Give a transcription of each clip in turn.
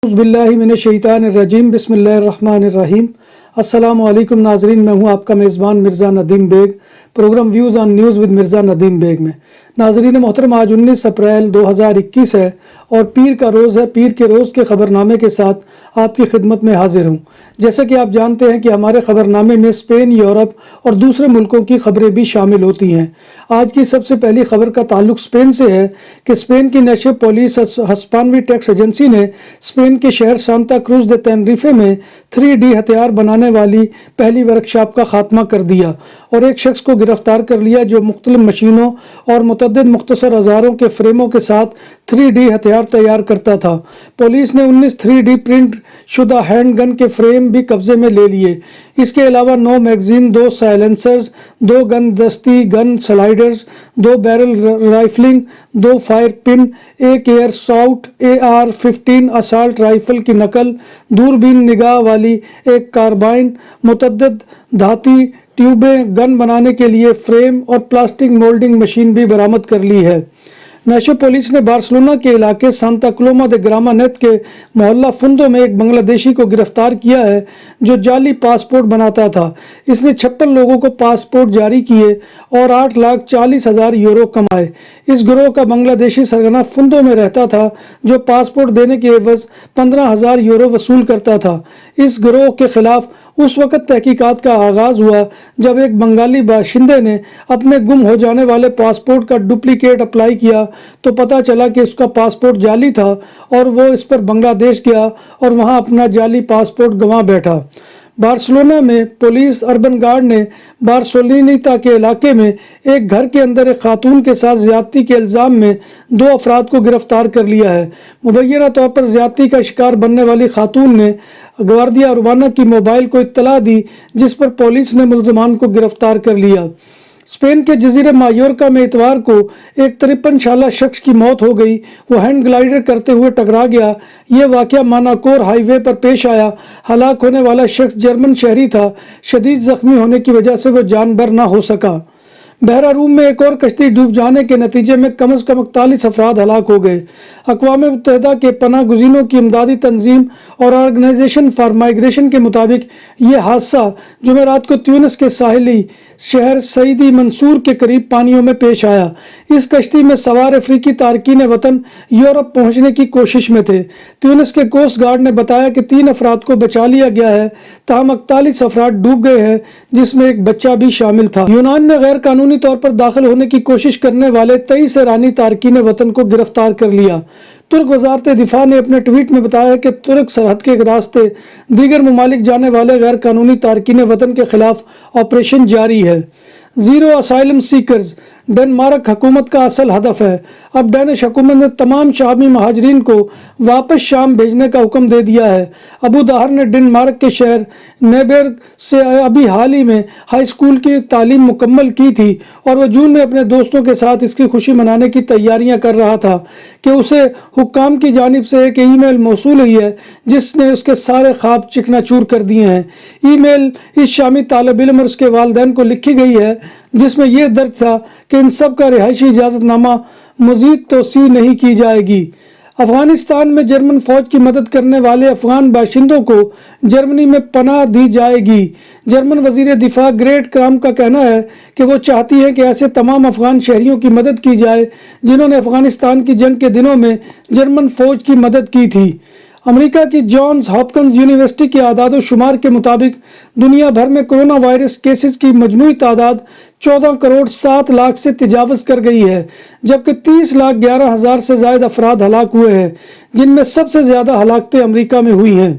اعوذ باللہ من الشیطان الرجیم، بسم اللہ الرحمن الرحیم۔ السلام علیکم ناظرین، میں ہوں آپ کا میزبان Mirza Nadeem Baig, program views on news with Mirza Nadeem Baig میں۔ ناظرین محترم، آج 19 اپریل 2021 ہے اور پیر کا روز ہے۔ پیر کے روز کے خبرنامے کے ساتھ آپ کی خدمت میں حاضر ہوں۔ جیسا کہ آپ جانتے ہیں کہ ہمارے خبرنامے میں اسپین، یورپ اور دوسرے ملکوں کی خبریں بھی شامل ہوتی ہیں۔ آج کی سب سے پہلی خبر کا تعلق اسپین سے ہے کہ اسپین کی نیشنل پولیس ہسپانوی ٹیکس ایجنسی نے اسپین کے شہر سانتا کروز دے تینریفے میں 3D ہتھیار بنانے والی پہلی ورکشاپ کا خاتمہ کر دیا اور ایک شخص کو گرفتار کر لیا جو مختلف مشینوں اور متعدد مختصر اوزاروں کے فریموں کے ساتھ 3D ہتھیار تیار کرتا تھا۔ پولیس نے 19 3D پرنٹ شدہ ہینڈ گن کے فریم بھی قبضے میں لے لیے۔ اس کے علاوہ 9 میگزین، 2 سائلنسرز، 2 گن دستی گن سلائیڈرز، 2 بیرل رائفلنگ، 2 فائر پن، ایک year sort AR-15 assault rifle کی نقل، دوربین نگاہ والی ایک کاربائن، متعدد دھاتی ٹیوبیں، گن بنانے کے لیے فریم اور پلاسٹک مولڈنگ مشین بھی برآمد کر لی ہے۔ نیشنل پولیس نے بارسلونا کے علاقے سانتا کلوما دے گراما نیت کے محلہ فندو میں ایک بنگلہ دیشی کو گرفتار کیا ہے جو جعلی پاسپورٹ بناتا تھا۔ اس نے 56 لوگوں کو پاسپورٹ جاری کیے اور 8,40,000 یورو کمائے۔ اس گروہ کا بنگلہ دیشی سرگنا فندو میں رہتا تھا جو پاسپورٹ دینے کے عوض 15,000 یورو وصول کرتا تھا۔ اس گروہ کے خلاف اس وقت تحقیقات کا آغاز ہوا جب ایک بنگالی باشندے نے اپنے گم ہو جانے والے پاسپورٹ کا ڈپلیکیٹ اپلائی کیا تو پتہ چلا کہ اس کا پاسپورٹ جعلی تھا اور وہ اس پر بنگلہ دیش گیا اور وہاں اپنا جعلی پاسپورٹ گنوا بیٹھا۔ بارسلونا میں پولیس اربن گارڈ نے بارسلونیتا کے علاقے میں ایک گھر کے اندر ایک خاتون کے ساتھ زیادتی کے الزام میں 2 افراد کو گرفتار کر لیا ہے۔ مبینہ طور پر زیادتی کا شکار بننے والی خاتون نے گواردیا اربانا کی موبائل کو اطلاع دی جس پر پولیس نے ملزمان کو گرفتار کر لیا۔ اسپین کے جزیرے مایورکا میں اتوار کو ایک 53 سالہ شخص کی موت ہو گئی۔ وہ ہینڈ گلائیڈر کرتے ہوئے ٹکرا گیا۔ یہ واقعہ ماناکور ہائی وے پر پیش آیا۔ ہلاک ہونے والا شخص جرمن شہری تھا۔ شدید زخمی ہونے کی وجہ سے وہ جان بر نہ ہو سکا۔ بحیرہ روم میں ایک اور کشتی ڈوب جانے کے نتیجے میں کم از کم 41 افراد ہلاک ہو گئے۔ اقوام متحدہ کے پناہ گزینوں کی امدادی تنظیم اور آرگنائزیشن فار مائیگریشن کے مطابق یہ حادثہ جمعرات کو تیونس کے ساحلی شہر سیدی منصور کے قریب پانیوں میں پیش آیا۔ اس کشتی میں سوار افریقی تارکین وطن یورپ پہنچنے کی کوشش میں تھے۔ تیونس کے کوسٹ گارڈ نے بتایا کہ 3 افراد کو بچا لیا گیا ہے، تاہم 41 افراد ڈوب گئے ہیں جس میں ایک بچہ بھی شامل تھا۔ یونان میں غیر قانونی طور پر داخل ہونے کی کوشش کرنے والے 23 ایرانی تارکین وطن کو گرفتار کر لیا۔ ترک وزارت دفاع نے اپنے ٹویٹ میں بتایا کہ ترک سرحد کے راستے دیگر ممالک جانے والے غیر قانونی تارکین وطن کے خلاف آپریشن جاری ہے۔ زیرو اسائلم سیکرز ڈنمارک حکومت کا اصل ہدف ہے۔ اب ڈینش حکومت نے تمام شامی مہاجرین کو واپس شام بھیجنے کا حکم دے دیا ہے۔ ابو داہر نے ڈنمارک کے شہر نیبرگ سے ابھی حال ہی میں ہائی اسکول کی تعلیم مکمل کی تھی اور وہ جون میں اپنے دوستوں کے ساتھ اس کی خوشی منانے کی تیاریاں کر رہا تھا کہ اسے حکام کی جانب سے ایک ای میل موصول ہوئی ہے جس نے اس کے سارے خواب چکنا چور کر دیے ہیں۔ ای میل اس شامی طالب علم اور اس کے والدین کو لکھی گئی ہے جس میں یہ درج تھا کہ ان سب کا رہائشی اجازت نامہ مزید توسیع نہیں کی جائے گی۔ افغانستان میں جرمن فوج کی مدد کرنے والے افغان باشندوں کو جرمنی میں پناہ دی جائے گی۔ جرمن وزیر دفاع گریٹ کرام کا کہنا ہے کہ وہ چاہتی ہیں کہ ایسے تمام افغان شہریوں کی مدد کی جائے جنہوں نے افغانستان کی جنگ کے دنوں میں جرمن فوج کی مدد کی تھی۔ امریکہ کی جانز ہاپکنز یونیورسٹی کے اعداد و شمار کے مطابق دنیا بھر میں کرونا وائرس کیسز کی مجموعی تعداد 14,07,00,000 سے تجاوز کر گئی ہے، جبکہ 30,11,000 سے زائد افراد ہلاک ہوئے ہیں، جن میں سب سے زیادہ ہلاکتیں امریکہ میں ہوئی ہیں۔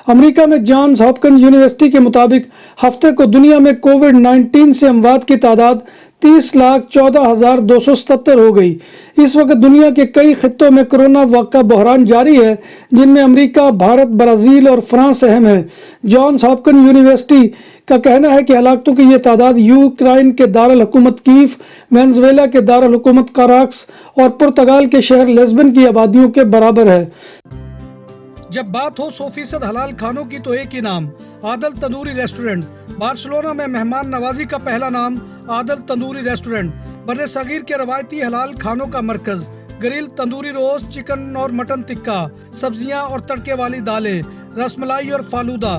امریکہ میں جانز ہاپکنز یونیورسٹی کے مطابق ہفتے کو دنیا میں کووڈ-19 سے اموات کی تعداد 30,14,277 ہو گئی۔ اس وقت دنیا کے کئی خطوں میں کرونا کا بحران جاری ہے جن میں امریکہ، بھارت، برازیل اور فرانس اہم ہیں۔ جانز ہاپکنز یونیورسٹی کا کہنا ہے کہ ہلاکتوں کی یہ تعداد یوکرائن کے دارالحکومت کیف، وینزویلا کے دارالحکومت کاراکس اور پرتگال کے شہر لزبن کی آبادیوں کے برابر ہے۔ جب بات ہو 100% حلال کھانوں کی تو ایک ہی نام، عادل تندوری ریسٹورنٹ۔ بارسلونا میں مہمان نوازی کا پہلا نام عادل تندوری ریسٹورنٹ، برصغیر کے روایتی حلال کھانوں کا مرکز۔ گرل تندوری روسٹ، چکن اور مٹن ٹکا، سبزیاں اور تڑکے والی دالیں، رس ملائی اور فالودہ۔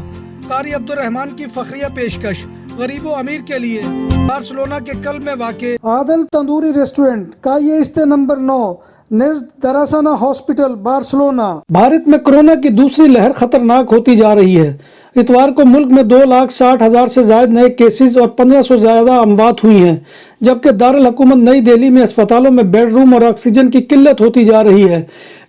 قاری عبدالرحمان کی فخریہ پیشکش غریب و امیر کے لیے۔ بارسلونا کے قلب میں واقع عادل تندوری ریسٹورنٹ کا یہ استے نمبر 9 نزد دراسانہ ہاسپٹل بارسلونا۔ بھارت میں کورونا کی دوسری لہر خطرناک ہوتی جا رہی ہے۔ اتوار کو ملک میں 2,60,000 سے زائد نئے کیسز اور 1,500 سے زیادہ اموات ہوئی ہیں، جبکہ دارالحکومت نئی دہلی میں اسپتالوں میں بیڈ روم اور آکسیجن کی قلت ہوتی جا رہی ہے۔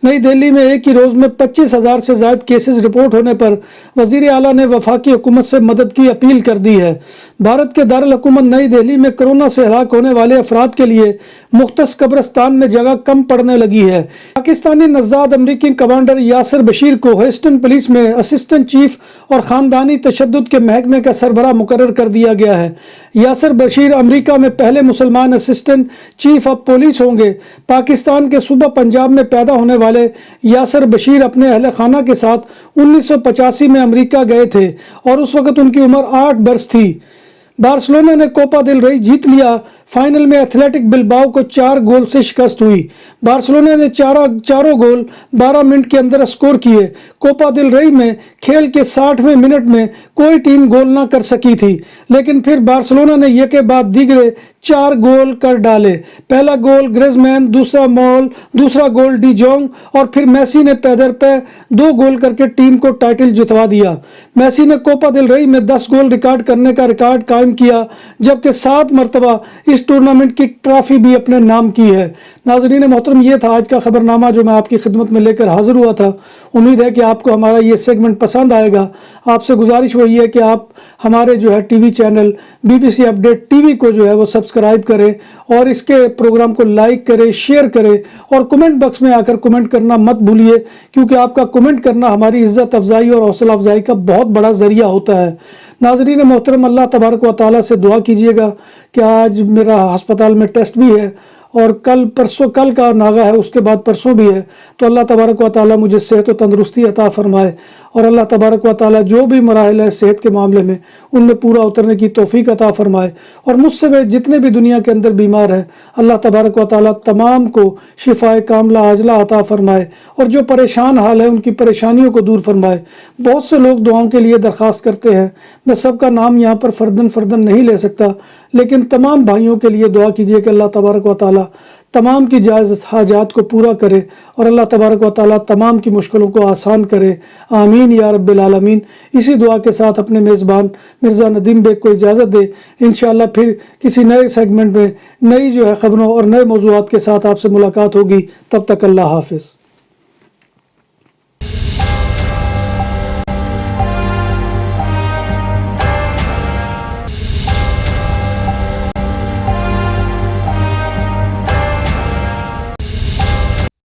نئی دہلی میں ایک ہی روز میں 25,000 سے زائد کیسز رپورٹ ہونے پر وزیر اعلیٰ نے وفاقی حکومت سے مدد کی اپیل کر دی ہے۔ بھارت کے دارالحکومت نئی دہلی میں کورونا سے ہلاک ہونے والے افراد کے لیے مختص قبرستان میں جگہ کم پڑنے لگی ہے۔ پاکستانی نژاد امریکی کمانڈر یاسر بشیر کو ہیوسٹن پولیس میں اسسٹنٹ چیف اور خاندانی تشدد کے محکمے کا سربراہ مقرر کر دیا گیا ہے۔ یاسر بشیر امریکہ میں پہلے مسلمان اسسٹنٹ چیف آف پولیس ہوں گے۔ پاکستان کے صوبہ پنجاب میں پیدا ہونے والے یاسر بشیر اپنے اہل خانہ کے ساتھ 1985 میں امریکہ گئے تھے اور اس وقت ان کی عمر 8 برس تھی۔ بارسلونا نے کوپا دل ریی جیت لیا۔ فائنل میں ایتھلیٹک بلباؤ کو 4 گول سے شکست ہوئی۔ بارسلونا نے چاروں گول 12 منٹ کے اندر اسکور کیے۔ کوپا دل ریی میں کھیل کے 60ویں منٹ میں کوئی ٹیم گول نہ کر سکی تھی، لیکن پھر بارسلونا نے یکے بعد دیگرے 4 گول کر ڈالے۔ پہلا گول گریزمین، دوسرا گول ڈی جونگ اور پھر میسی نے پیدر پہ 2 گول کر کے ٹیم کو ٹائٹل جتوا دیا۔ میسی نے کوپا دل ریی میں 10 گول ریکارڈ کرنے کا ریکارڈ قائم کیا، جبکہ 7 مرتبہ اس ٹورنامنٹ کی ٹرافی بھی اپنے نام کی ہے۔ ناظرین محترم، یہ تھا آج کا خبرنامہ جو میں آپ کی خدمت میں لے کر حاضر ہوا تھا۔ امید ہے کہ آپ کو ہمارا یہ سیگمنٹ پسند آئے گا۔ آپ سے گزارش وہی ہے کہ آپ ہمارے T V channel BBC update T V کو وہ سبسکرائب کریں اور اس کے پروگرام کو لائک کریں، شیئر کریں اور کمنٹ باکس میں آ کر کمنٹ کرنا مت بھولیے، کیونکہ آپ کا کمنٹ کرنا ہماری عزت افزائی اور حوصلہ افزائی کا بہت بڑا ذریعہ ہوتا ہے۔ ناظرین محترم، اللہ تبارک و تعالیٰ سے دعا کیجیے گا کہ آج میرا ہسپتال میں ٹیسٹ بھی ہے اور کل کا ناغہ ہے، اس کے بعد پرسوں بھی ہے، تو اللہ تبارک و تعالیٰ مجھے صحت و تندرستی عطا فرمائے اور اللہ تبارک و تعالیٰ جو بھی مراحل ہے صحت کے معاملے میں ان میں پورا اترنے کی توفیق عطا فرمائے، اور مجھ سے جتنے بھی دنیا کے اندر بیمار ہیں اللہ تبارک و تعالیٰ تمام کو شفائے کاملہ عاجلہ عطا فرمائے، اور جو پریشان حال ہے ان کی پریشانیوں کو دور فرمائے۔ بہت سے لوگ دعاؤں کے لیے درخواست کرتے ہیں، میں سب کا نام یہاں پر فردن نہیں لے سکتا، لیکن تمام بھائیوں کے لیے دعا کیجیے کہ اللہ تبارک و تعالیٰ تمام کی جائز حاجات کو پورا کرے اور اللہ تبارک و تعالیٰ تمام کی مشکلوں کو آسان کرے، آمین یا رب العالمین۔ اسی دعا کے ساتھ اپنے میزبان مرزا ندیم بیگ کو اجازت دے۔ انشاءاللہ پھر کسی نئے سیگمنٹ میں نئی خبروں اور نئے موضوعات کے ساتھ آپ سے ملاقات ہوگی۔ تب تک اللہ حافظ۔